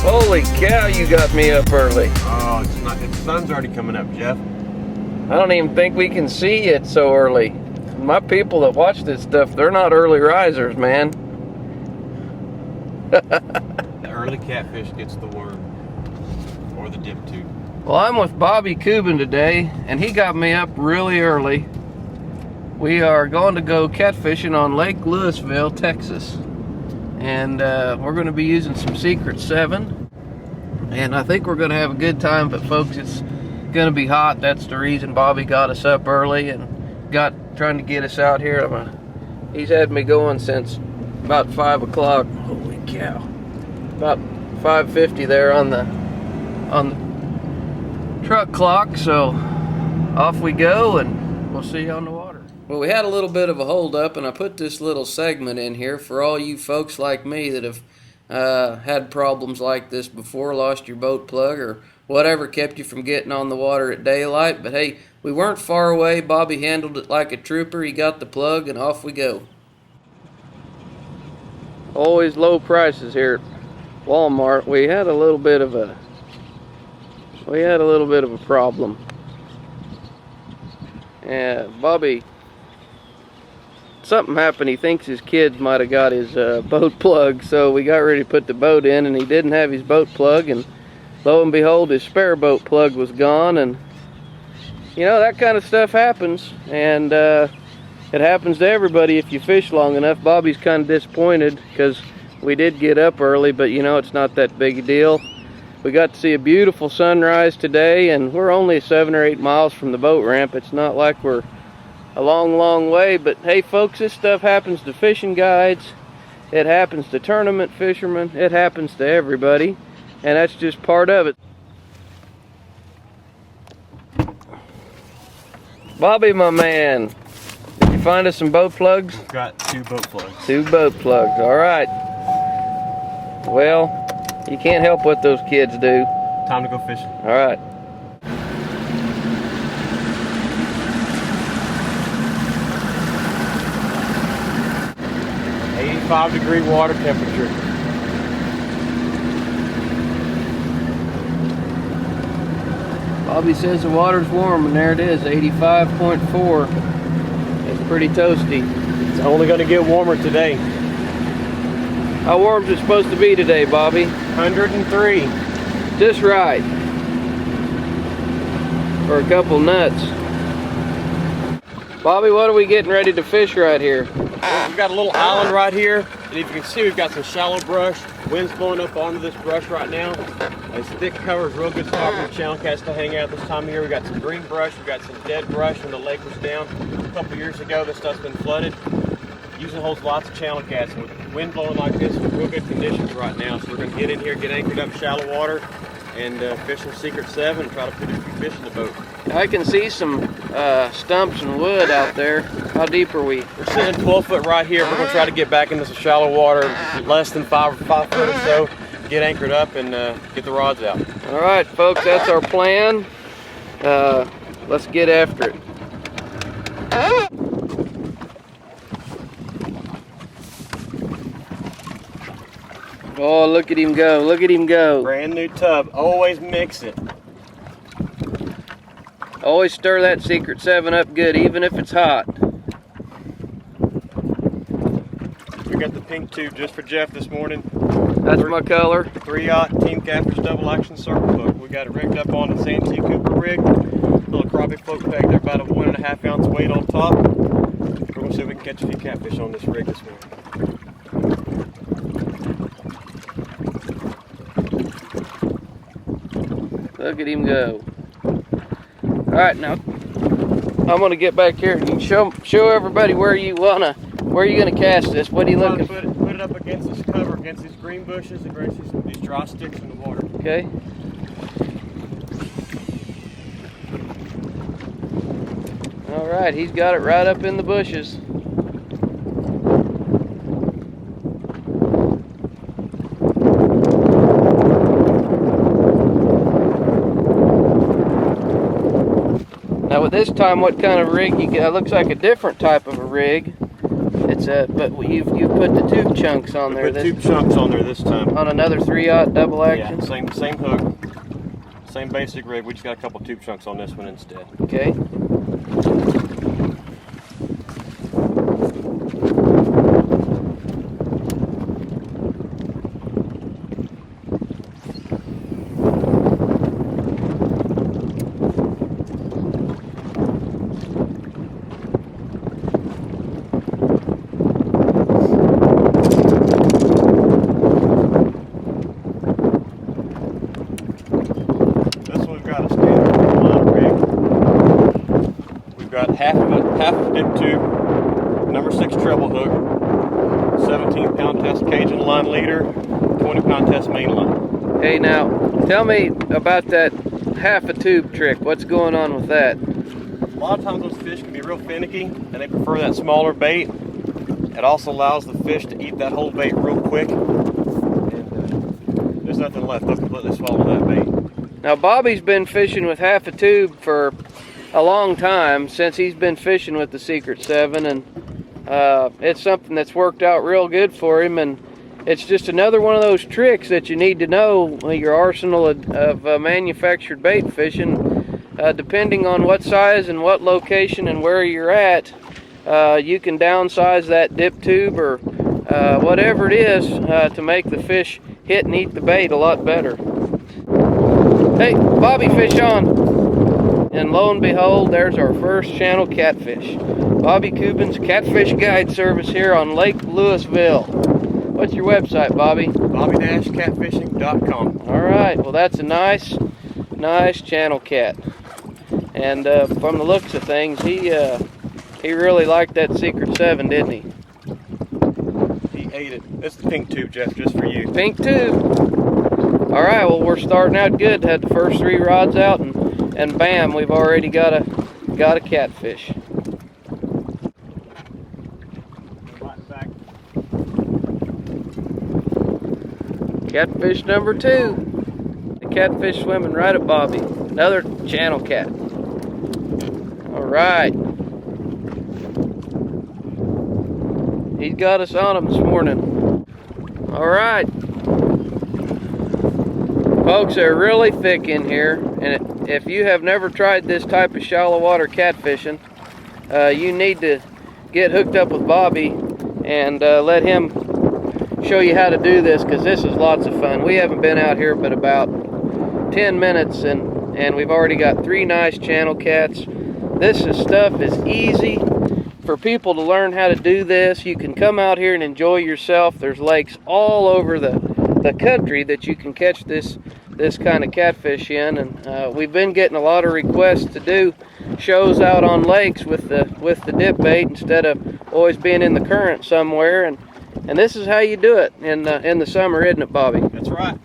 Holy cow, you got me up early. Oh, it's not. The sun's already coming up, Jeff. I don't even think we can see it so early. My people that watch this stuff, they're not early risers, man. The early catfish gets the worm. Or the dip tube. Well, I'm with Bobby Kubin today, and he got me up really early. We are going to go catfishing on Lake Louisville, Texas. And we're going to be using some Secret 7. And I think we're going to have a good time, but folks, it's going to be hot. That's the reason Bobby got us up early and trying to get us out here. He's had me going since about 5 o'clock. Holy cow. About 5:50 there on the truck clock. So off we go, and we'll see you on the water. Well, we had a little bit of a hold up, and I put this little segment in here for all you folks like me that have had problems like this before, lost your boat plug or whatever kept you from getting on the water at daylight. But hey, we weren't far away. Bobby handled it like a trooper. He got the plug, and off we go. Always low prices here at Walmart. We had a little bit of a problem. Yeah, Bobby, something happened. He thinks his kids might have got his boat plug, so we got ready to put the boat in, and he didn't have his boat plug, and lo and behold, his spare boat plug was gone. And you know, that kind of stuff happens, and it happens to everybody if you fish long enough. Bobby's kind of disappointed because we did get up early, but you know, it's not that big a deal. We got to see a beautiful sunrise today, and we're only 7 or 8 miles from the boat ramp. It's not like we're a long way, but hey folks, this stuff happens to fishing guides. It happens to tournament fishermen. It happens to everybody, and that's just part of it. Bobby, my man, did you find us some boat plugs? We've got 2 boat plugs. 2 boat plugs, all right. Well, you can't help what those kids do. Time to go fishing. All right. .5-degree water temperature. Bobby says the water's warm, and there it is, 85.4. It's pretty toasty. It's only going to get warmer today. How warm is it supposed to be today, Bobby? 103. Just right. For a couple nuts. Bobby, what are we getting ready to fish right here? We've got a little island right here, and if you can see, we've got some shallow brush. Wind's blowing up onto this brush right now. This thick cover is real good spot for the channel cats to hang out this time of year. We've got some green brush, we've got some dead brush when the lake was down. A couple years ago, this stuff's been flooded. Usually holds lots of channel cats, and with wind blowing like this, it's real good conditions right now. So we're going to get in here, get anchored up shallow water, and fish some Secret 7 and try to put a few fish in the boat. I can see some stumps and wood out there. How deep are we? We're sitting 12 foot right here. We're going to try to get back into some shallow water, less than 5 foot or so, get anchored up and get the rods out. All right, folks, that's our plan. Let's get after it. Oh, look at him go, look at him go. Brand new tub, always mix it. Always stir that Secret 7 up good, even if it's hot. We got the pink tube just for Jeff this morning. That's my color. 3/0 Team Catfish double action circle hook. We got it rigged up on the Santee Cooper rig. Little crappie float peg there, about a 1.5 ounce weight on top. We're going to see if we can catch a few catfish on this rig this morning. Look at him go. Alright, now I'm gonna get back here and show everybody where you're gonna cast this. What are you looking for? Put it up against this cover, against these green bushes, against these dry sticks in the water. Okay. Alright, he's got it right up in the bushes. Now with this time, what kind of rig you got? It looks like a different type of a rig. baits, but you've put the tube chunks on there. Put tube chunks on there this time. On another 3/0 double action? Yeah, same hook, same basic rig. We just got a couple tube chunks on this one instead. Okay. Half a dip tube, number 6 treble hook, 17-pound test Cajun line leader, 20-pound test main line. Hey, now tell me about that half a tube trick. What's going on with that? A lot of times those fish can be real finicky and they prefer that smaller bait. It also allows the fish to eat that whole bait real quick, and there's nothing left. They'll completely swallow that bait. Now Bobby's been fishing with half a tube for a long time, since he's been fishing with the Secret 7, and it's something that's worked out real good for him, and it's just another one of those tricks that you need to know your arsenal of manufactured bait fishing. Depending on what size and what location and where you're at, you can downsize that dip tube or whatever it is to make the fish hit and eat the bait a lot better. Hey, Bobby, fish on! And lo and behold, there's our first channel catfish. Bobby Kubin's Catfish Guide Service here on Lake Louisville. What's your website, Bobby? Bobby-catfishing.com. All right, well that's a nice channel cat. And from the looks of things, he really liked that Secret 7, didn't he? He ate it. This is the pink tube, Jeff, just for you. Pink tube. All right, well we're starting out good. Had the first 3 rods out, and bam, we've already got a catfish. Catfish number 2. The catfish swimming right at Bobby. Another channel cat. All right. He's got us on him this morning. All right. Folks, they're really thick in here, and if you have never tried this type of shallow water catfishing, you need to get hooked up with Bobby and let him show you how to do this, because this is lots of fun. We haven't been out here but about 10 minutes, and we've already got 3 nice channel cats. This stuff is easy for people to learn how to do this. You can come out here and enjoy yourself. There's lakes all over the country that you can catch this kind of catfish in, and we've been getting a lot of requests to do shows out on lakes with the dip bait instead of always being in the current somewhere, and this is how you do it in the summer, isn't it, Bobby? That's right.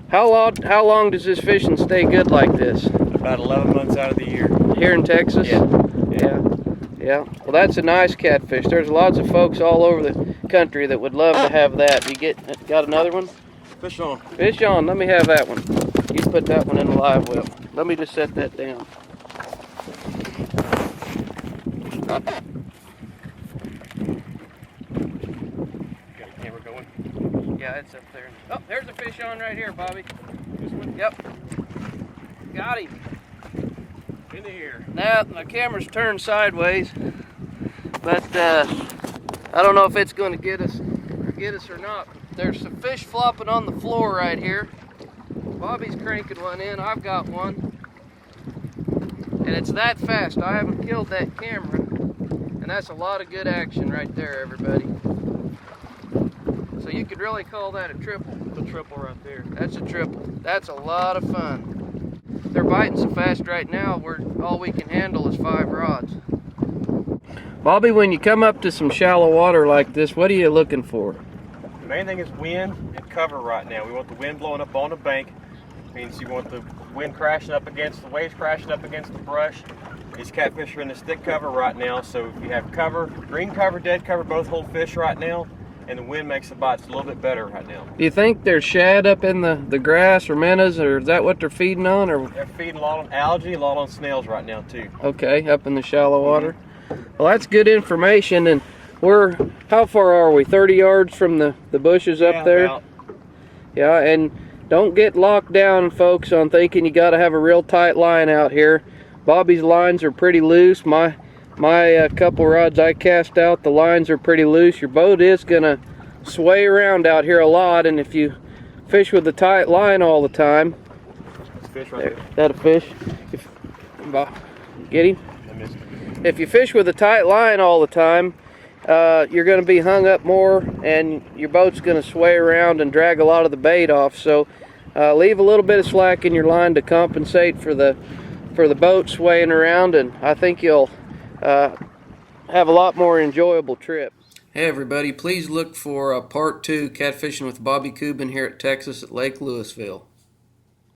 How long does this fishing stay good like this? About 11 months out of the year. Here in Texas? Yeah. Well, that's a nice catfish. There's lots of folks all over the country that would love to have that. You got another one? Fish on. Fish on. Let me have that one. You put that one in the live well. Let me just set that down. Got a camera going? Yeah, it's up there. Oh, there's a fish on right here, Bobby. This one? Yep. Got him. In the air. Now, my camera's turned sideways, but I don't know if it's going to get us or not. There's some fish flopping on the floor right here. Bobby's cranking one in. I've got one. And it's that fast. I haven't killed that camera. And that's a lot of good action right there, everybody. So you could really call that a triple. It's a triple right there. That's a triple. That's a lot of fun. They're biting so fast right now, all we can handle is 5 rods. Bobby, when you come up to some shallow water like this, what are you looking for? The main thing is wind and cover right now. We want the wind blowing up on the bank. Means you want the wind crashing up against the waves, crashing up against the brush. These catfish are in the stick cover right now, so if you have cover, green cover, dead cover, both hold fish right now, and the wind makes the bites a little bit better right now. Do you think there's shad up in the grass or minnows, or is that what they're feeding on? Or they're feeding a lot on algae, a lot on snails right now too. Okay, up in the shallow water. Well, that's good information. And how far are we? 30 yards from the bushes up there? About. Yeah, and don't get locked down, folks, on thinking you got to have a real tight line out here. Bobby's lines are pretty loose. My couple rods I cast out, the lines are pretty loose. Your boat is going to sway around out here a lot, and if you fish with a tight line all the time, fish right there. That a fish? Get him? I missed him. If you fish with a tight line all the time, you're going to be hung up more, and your boat's going to sway around and drag a lot of the bait off. So leave a little bit of slack in your line to compensate for the boat swaying around, and I think you'll have a lot more enjoyable trip. Hey everybody, please look for part 2 Catfishing with Bobby Kubin here at Texas at Lake Louisville.